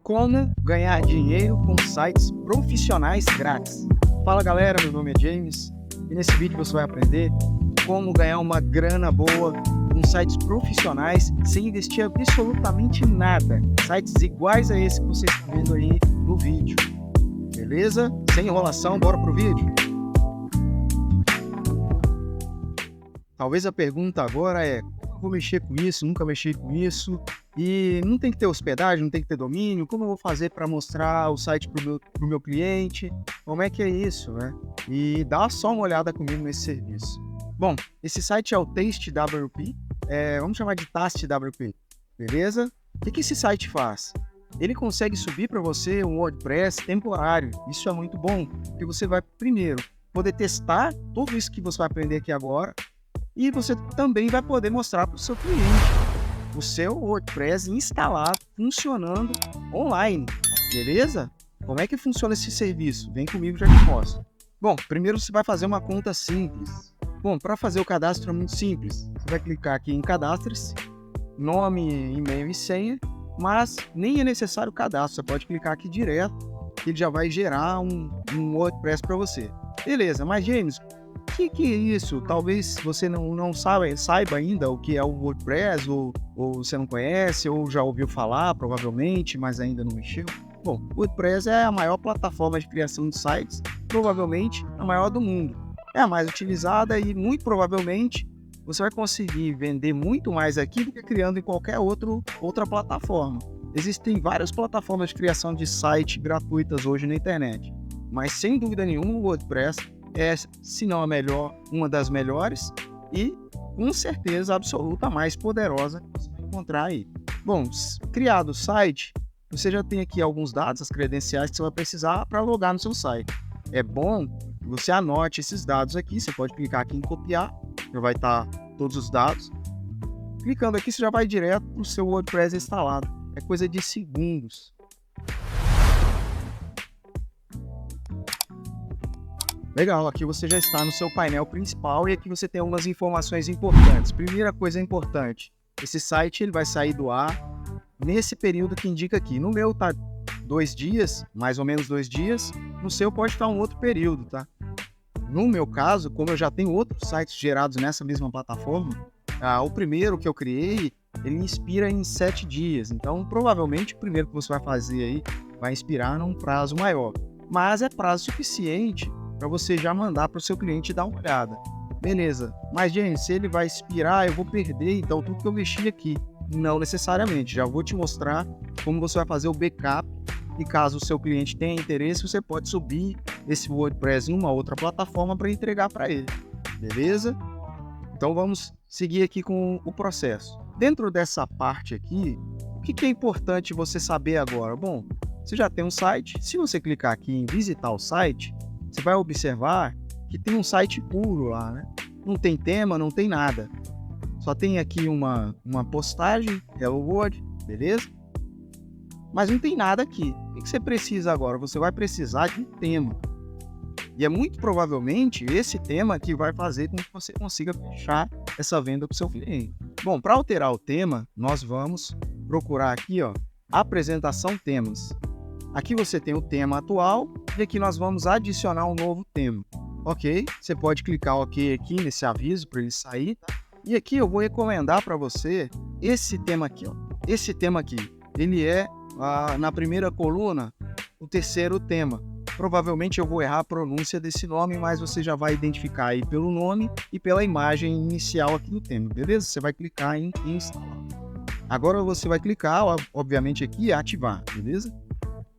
Como ganhar dinheiro com sites profissionais grátis. Fala galera, meu nome é James e nesse vídeo você vai aprender como ganhar uma grana boa com sites profissionais sem investir absolutamente nada. Sites iguais a esse que você está vendo aí no vídeo. Beleza? Sem enrolação, bora pro vídeo. Talvez a pergunta agora é: vou mexer com isso, nunca mexi com isso, e não tem que ter hospedagem, não tem que ter domínio, como eu vou fazer para mostrar o site pro meu cliente, como é que é isso, né? E dá só uma olhada comigo nesse serviço. Bom, esse site é o TasteWP, vamos chamar de TasteWP, beleza? O que esse site faz? Ele consegue subir para você um WordPress temporário, isso é muito bom, porque você vai primeiro poder testar tudo isso que você vai aprender aqui agora, e você também vai poder mostrar para o seu cliente o seu WordPress instalado, funcionando online, beleza? Como é que funciona esse serviço? Vem comigo, já te mostro. Bom, primeiro você vai fazer uma conta simples. Bom, para fazer o cadastro é muito simples. Você vai clicar aqui em cadastre-se, nome, e-mail e senha, mas nem é necessário o cadastro. Você pode clicar aqui direto, que ele já vai gerar um WordPress para você. Beleza, mas James, o que é isso? Talvez você não saiba ainda o que é o WordPress, ou você não conhece, ou já ouviu falar, provavelmente, mas ainda não mexeu. Bom, o WordPress é a maior plataforma de criação de sites, provavelmente a maior do mundo. É a mais utilizada e muito provavelmente você vai conseguir vender muito mais aqui do que criando em qualquer outra plataforma. Existem várias plataformas de criação de site gratuitas hoje na internet, mas sem dúvida nenhuma o WordPress é, se não a melhor, uma das melhores e, com certeza absoluta, a mais poderosa que você vai encontrar aí. Bom, criado o site, você já tem aqui alguns dados, as credenciais que você vai precisar para logar no seu site. É bom que você anote esses dados aqui, você pode clicar aqui em copiar, já vai estar todos os dados. Clicando aqui, você já vai direto para o seu WordPress instalado. É coisa de segundos. Legal, aqui você já está no seu painel principal e aqui você tem algumas informações importantes. Primeira coisa importante, esse site ele vai sair do ar nesse período que indica aqui. No meu tá 2 dias, mais ou menos 2 dias, no seu pode estar um outro período, tá? No meu caso, como eu já tenho outros sites gerados nessa mesma plataforma, o primeiro que eu criei, ele inspira em 7 dias. Então, provavelmente, o primeiro que você vai fazer aí vai inspirar num prazo maior. Mas é prazo suficiente para você já mandar para o seu cliente dar uma olhada. Beleza, mas gente, se ele vai expirar, eu vou perder então tudo que eu mexi aqui. Não necessariamente, já vou te mostrar como você vai fazer o backup e caso o seu cliente tenha interesse, você pode subir esse WordPress em uma outra plataforma para entregar para ele. Beleza? Então vamos seguir aqui com o processo. Dentro dessa parte aqui, o que é importante você saber agora? Bom, você já tem um site, se você clicar aqui em visitar o site, você vai observar que tem um site puro lá, né? Não tem tema, não tem nada. Só tem aqui uma postagem, Hello World, beleza? Mas não tem nada aqui. O que você precisa agora? Você vai precisar de um tema. E é muito provavelmente esse tema que vai fazer com que você consiga fechar essa venda para o seu cliente. Bom, para alterar o tema, nós vamos procurar aqui, ó, apresentação temas. Aqui você tem o tema atual e aqui nós vamos adicionar um novo tema. Ok? Você pode clicar OK aqui nesse aviso para ele sair. Tá? E aqui eu vou recomendar para você esse tema aqui. Ó. Esse tema aqui, ele é na primeira coluna o terceiro tema. Provavelmente eu vou errar a pronúncia desse nome, mas você já vai identificar aí pelo nome e pela imagem inicial aqui do tema, beleza? Você vai clicar em instalar. Agora você vai clicar, obviamente aqui, em ativar, beleza?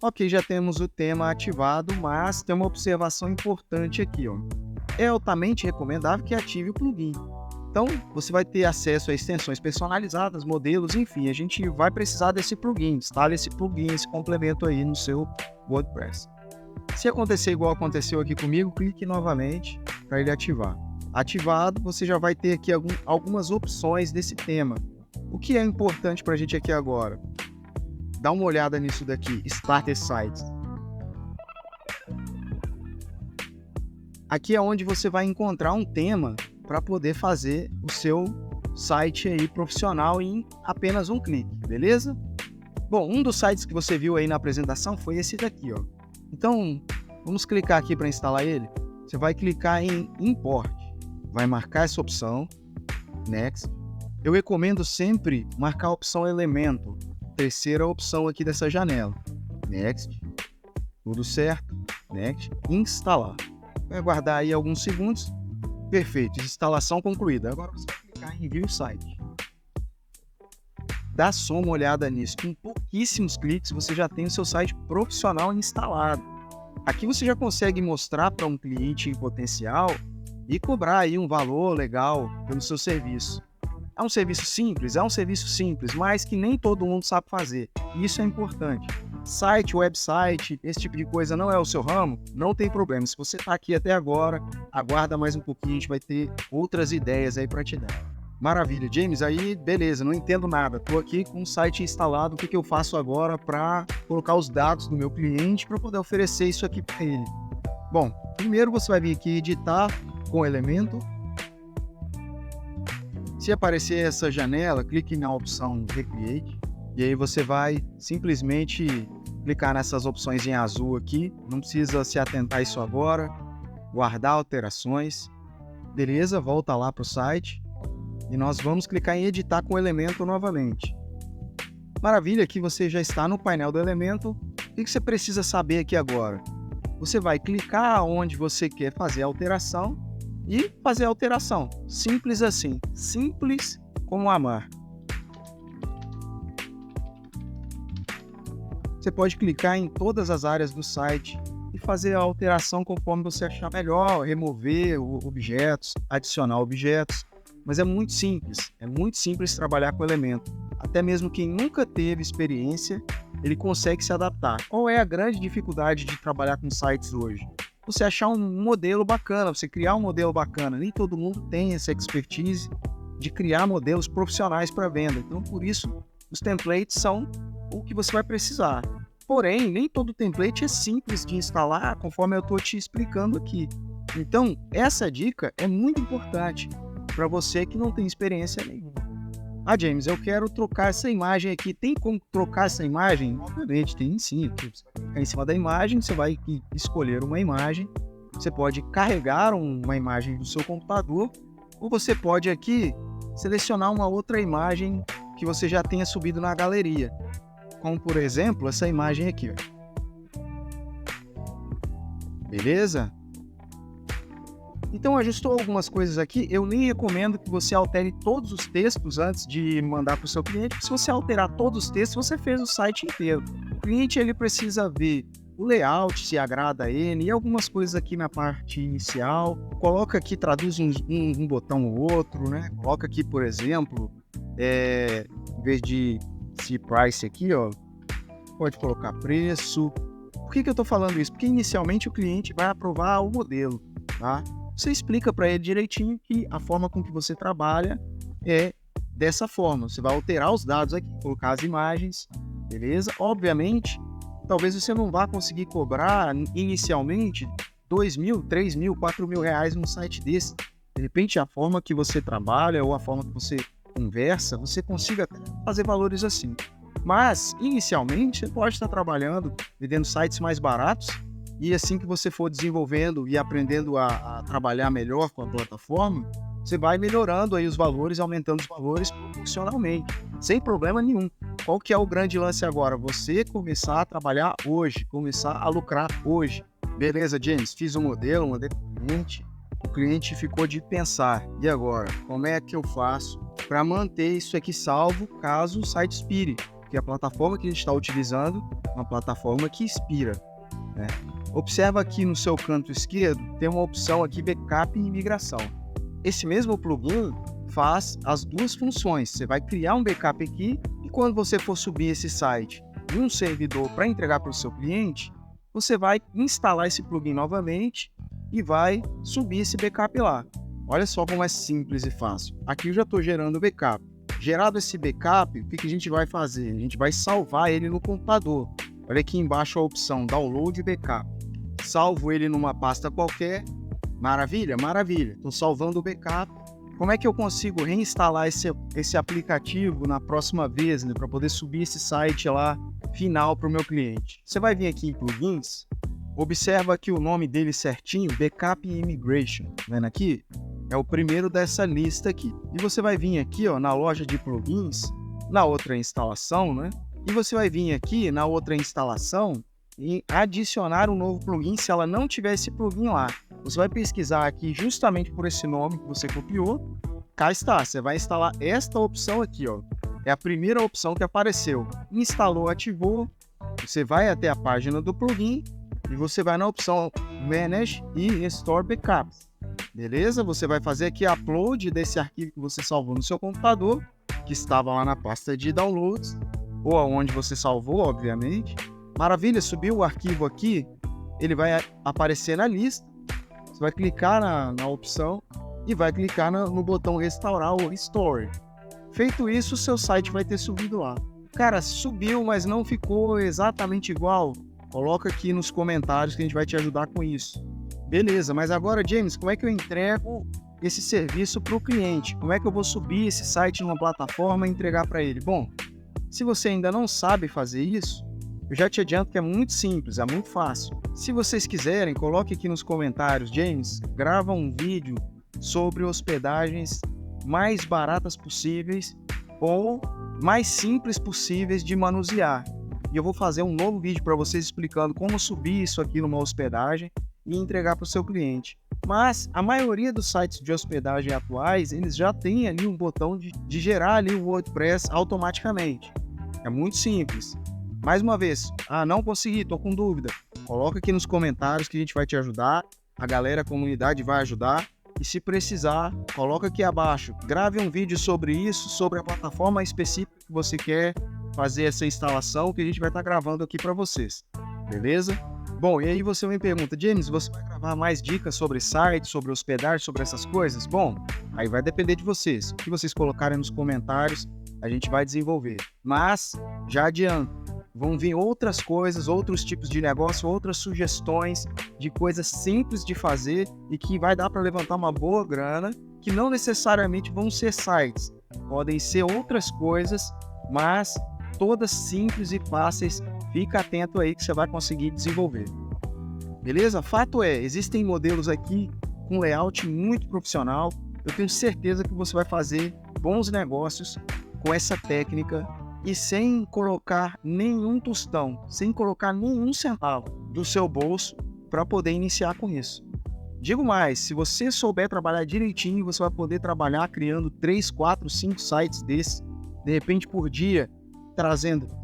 Ok, já temos o tema ativado, mas tem uma observação importante aqui, ó. É altamente recomendável que ative o plugin. Então, você vai ter acesso a extensões personalizadas, modelos, enfim, a gente vai precisar desse plugin. Instale esse plugin, esse complemento aí no seu WordPress. Se acontecer igual aconteceu aqui comigo, clique novamente para ele ativar. Ativado, você já vai ter aqui algumas opções desse tema. O que é importante para a gente aqui agora? Dá uma olhada nisso daqui, Starter Sites. Aqui é onde você vai encontrar um tema para poder fazer o seu site aí profissional em apenas um clique, beleza? Bom, um dos sites que você viu aí na apresentação foi esse daqui, ó. Então, vamos clicar aqui para instalar ele. Você vai clicar em Import, vai marcar essa opção, Next. Eu recomendo sempre marcar a opção Elemento, terceira opção aqui dessa janela. Next, tudo certo, Next, instalar. Vai aguardar aí alguns segundos. Perfeito, instalação concluída. Agora você vai clicar em View Site. Dá só uma olhada nisso. Com pouquíssimos cliques você já tem o seu site profissional instalado. Aqui você já consegue mostrar para um cliente em potencial e cobrar aí um valor legal pelo seu serviço. É um serviço simples? É um serviço simples, mas que nem todo mundo sabe fazer. Isso é importante. Site, website, esse tipo de coisa não é o seu ramo? Não tem problema. Se você está aqui até agora, aguarda mais um pouquinho, a gente vai ter outras ideias aí para te dar. Maravilha, James, aí beleza, não entendo nada. Estou aqui com o site instalado, o que eu faço agora para colocar os dados do meu cliente para poder oferecer isso aqui para ele? Bom, primeiro você vai vir aqui editar com Elemento. Se aparecer essa janela, clique na opção Recreate e aí você vai simplesmente clicar nessas opções em azul aqui. Não precisa se atentar a isso agora. Guardar alterações. Beleza, volta lá para o site. E nós vamos clicar em editar com o Elemento novamente. Maravilha, aqui você já está no painel do Elemento. O que você precisa saber aqui agora? Você vai clicar onde você quer fazer a alteração e fazer a alteração. Simples assim, simples como amar. Você pode clicar em todas as áreas do site e fazer a alteração conforme você achar melhor, remover objetos, adicionar objetos. Mas é muito simples trabalhar com Elemento. Até mesmo quem nunca teve experiência, ele consegue se adaptar. Qual é a grande dificuldade de trabalhar com sites hoje? Você achar um modelo bacana, você criar um modelo bacana. Nem todo mundo tem essa expertise de criar modelos profissionais para venda. Então, por isso, os templates são o que você vai precisar. Porém, nem todo template é simples de instalar, conforme eu estou te explicando aqui. Então, essa dica é muito importante para você que não tem experiência nenhuma. Ah, James, eu quero trocar essa imagem aqui. Tem como trocar essa imagem? Obviamente, tem sim. Você vai clicar em cima da imagem, você vai escolher uma imagem. Você pode carregar uma imagem do seu computador, ou você pode aqui selecionar uma outra imagem que você já tenha subido na galeria. Como, por exemplo, essa imagem aqui. Beleza? Então, ajustou algumas coisas aqui. Eu nem recomendo que você altere todos os textos antes de mandar para o seu cliente. Se você alterar todos os textos, você fez o site inteiro. O cliente ele precisa ver o layout, se agrada a ele, e algumas coisas aqui na parte inicial. Coloca aqui, traduz um botão ou outro, né? Coloca aqui, por exemplo, em vez de see price aqui, ó, pode colocar preço. Por que eu estou falando isso? Porque inicialmente o cliente vai aprovar o modelo, tá? Você explica para ele direitinho que a forma com que você trabalha é dessa forma. Você vai alterar os dados aqui, colocar as imagens, beleza? Obviamente, talvez você não vá conseguir cobrar inicialmente 2 mil, 3 mil, 4 mil reais num site desse. De repente, a forma que você trabalha ou a forma que você conversa, você consiga fazer valores assim. Mas, inicialmente, você pode estar trabalhando, vendendo sites mais baratos. E assim que você for desenvolvendo e aprendendo a trabalhar melhor com a plataforma, você vai melhorando aí os valores, aumentando os valores proporcionalmente, sem problema nenhum. Qual que é o grande lance agora? Você começar a trabalhar hoje, começar a lucrar hoje. Beleza, James, fiz um modelo, mandei para o cliente ficou de pensar. E agora, como é que eu faço para manter isso aqui salvo caso o site expire? Porque a plataforma que a gente está utilizando é uma plataforma que expira, né? Observa aqui no seu canto esquerdo, tem uma opção aqui backup e migração. Esse mesmo plugin faz as duas funções. Você vai criar um backup aqui e quando você for subir esse site em um servidor para entregar para o seu cliente, você vai instalar esse plugin novamente e vai subir esse backup lá. Olha só como é simples e fácil. Aqui eu já estou gerando o backup. Gerado esse backup, o que a gente vai fazer? A gente vai salvar ele no computador. Olha aqui embaixo a opção Download Backup. Salvo ele numa pasta qualquer. Maravilha, maravilha. Estou salvando o backup. Como é que eu consigo reinstalar esse aplicativo na próxima vez, né, para poder subir esse site lá final para o meu cliente? Você vai vir aqui em plugins, observa aqui o nome dele certinho, Backup Immigration, tá vendo aqui? É o primeiro dessa lista aqui. E você vai vir aqui, ó, na loja de plugins, na outra instalação, né? E você vai vir aqui na outra instalação e adicionar um novo plugin se ela não tiver esse plugin lá. Você vai pesquisar aqui justamente por esse nome que você copiou. Cá está, você vai instalar esta opção aqui, ó. É a primeira opção que apareceu. Instalou, ativou. Você vai até a página do plugin e você vai na opção Manage e Restore Backups. Beleza? Você vai fazer aqui upload desse arquivo que você salvou no seu computador, que estava lá na pasta de downloads, ou aonde você salvou, obviamente. Maravilha, subiu o arquivo aqui, ele vai aparecer na lista. Você vai clicar na opção e vai clicar no botão restaurar ou restore. Feito isso, o seu site vai ter subido lá. Cara, subiu, mas não ficou exatamente igual. Coloca aqui nos comentários que a gente vai te ajudar com isso. Beleza, mas agora, James, como é que eu entrego esse serviço para o cliente? Como é que eu vou subir esse site numa plataforma e entregar para ele? Bom, se você ainda não sabe fazer isso, eu já te adianto que é muito simples, é muito fácil. Se vocês quiserem, coloque aqui nos comentários, James, grava um vídeo sobre hospedagens mais baratas possíveis ou mais simples possíveis de manusear. E eu vou fazer um novo vídeo para vocês explicando como subir isso aqui numa hospedagem e entregar para o seu cliente. Mas a maioria dos sites de hospedagem atuais, eles já têm ali um botão de gerar ali o WordPress automaticamente. É muito simples. Mais uma vez, não consegui, tô com dúvida. Coloca aqui nos comentários que a gente vai te ajudar. A galera, a comunidade vai ajudar. E se precisar, coloca aqui abaixo. Grave um vídeo sobre isso, sobre a plataforma específica que você quer fazer essa instalação, que a gente vai estar gravando aqui para vocês. Beleza? Bom, e aí você me pergunta, James, você vai gravar mais dicas sobre site, sobre hospedagem, sobre essas coisas? Bom, aí vai depender de vocês. O que vocês colocarem nos comentários, a gente vai desenvolver. Mas, já adianto, vão vir outras coisas, outros tipos de negócio, outras sugestões de coisas simples de fazer e que vai dar para levantar uma boa grana, que não necessariamente vão ser sites. Podem ser outras coisas, mas todas simples e fáceis. Fica atento aí que você vai conseguir desenvolver. Beleza? Fato é, existem modelos aqui com layout muito profissional. Eu tenho certeza que você vai fazer bons negócios com essa técnica e sem colocar nenhum tostão, sem colocar nenhum centavo do seu bolso para poder iniciar com isso. Digo mais, se você souber trabalhar direitinho, você vai poder trabalhar criando 3, 4, 5 sites desses, de repente por dia,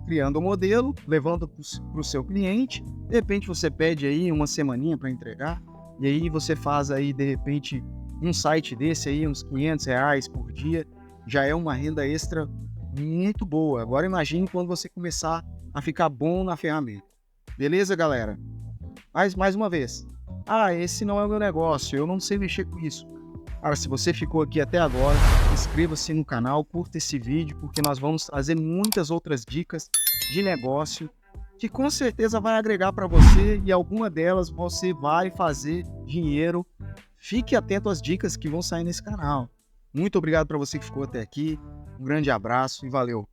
criando um modelo, levando para o seu cliente. De repente você pede aí uma semaninha para entregar, e aí você faz aí de repente um site desse aí, uns R$500 por dia, já é uma renda extra muito boa. Agora imagine quando você começar a ficar bom na ferramenta. Beleza, galera? Mas mais uma vez, esse não é o meu negócio, eu não sei mexer com isso. Cara, se você ficou aqui até agora, inscreva-se no canal, curta esse vídeo, porque nós vamos trazer muitas outras dicas de negócio que com certeza vai agregar para você e alguma delas você vai fazer dinheiro. Fique atento às dicas que vão sair nesse canal. Muito obrigado para você que ficou até aqui, um grande abraço e valeu!